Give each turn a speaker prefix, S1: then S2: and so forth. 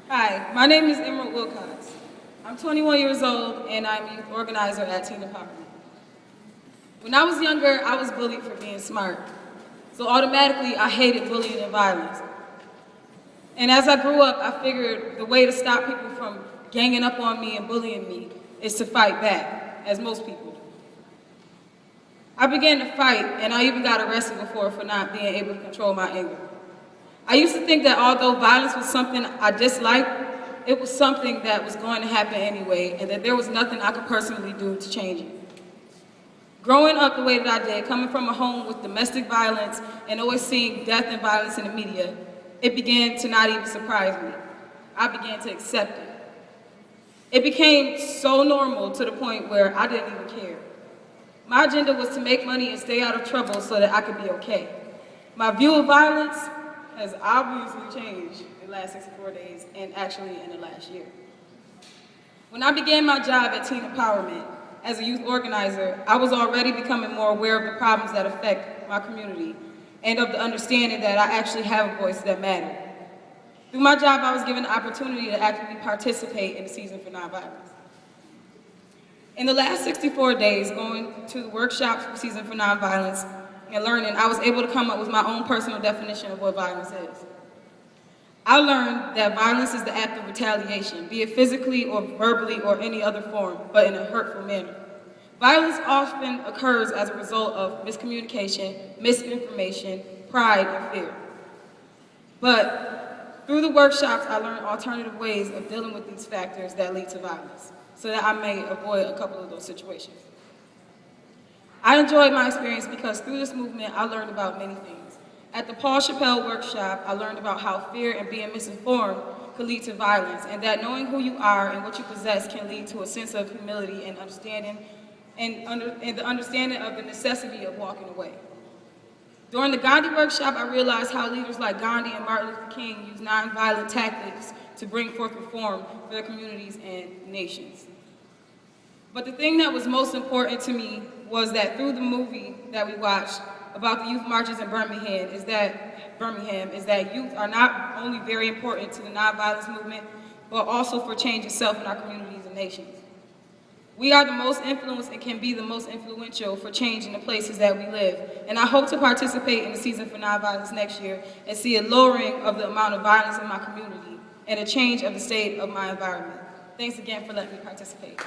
S1: Hi, my name is Emerald Wilcox. I'm 21 years old and I'm youth organizer at Teen Empowerment. When I was younger, I was bullied for being smart. So automatically, I hated bullying and violence. And as I grew up, I figured the way to stop people from ganging up on me and bullying me is to fight back, as most people do. I began to fight, and I even got arrested before for not being able to control my anger. I used to think that although violence was something I disliked, it was something that was going to happen anyway, and that there was nothing I could personally do to change it. Growing up the way that I did, coming from a home with domestic violence and always seeing death and violence in the media, it began to not even surprise me. I began to accept it. It became so normal to the point where I didn't even care. My agenda was to make money and stay out of trouble so that I could be okay. My view of violence has obviously changed in the last 64 days and actually in the last year. When I began my job at Teen Empowerment as a youth organizer, I was already becoming more aware of the problems that affect my community and of the understanding that I actually have a voice that mattered. Through my job, I was given the opportunity to actively participate in the Season for Nonviolence. In the last 64 days, going to the workshops for Season for Nonviolence and learning, I was able to come up with my own personal definition of what violence is. I learned that violence is the act of retaliation, be it physically or verbally or any other form, but in a hurtful manner. Violence often occurs as a result of miscommunication, misinformation, pride, and fear. But through the workshops, I learned alternative ways of dealing with these factors that lead to violence, so that I may avoid a couple of those situations. I enjoyed my experience because through this movement, I learned about many things. At the Paul Chappelle workshop, I learned about how fear and being misinformed could lead to violence, and that knowing who you are and what you possess can lead to a sense of humility and understanding, and the understanding of the necessity of walking away. During the Gandhi workshop, I realized how leaders like Gandhi and Martin Luther King used nonviolent tactics to bring forth reform for their communities and nations. But the thing that was most important to me was that through the movie that we watched about the youth marches in Birmingham is that youth are not only very important to the nonviolence movement, but also for change itself in our communities and nations. We are the most influenced and can be the most influential for change in the places that we live. And I hope to participate in the Season for Nonviolence next year and see a lowering of the amount of violence in my community and a change of the state of my environment. Thanks again for letting me participate.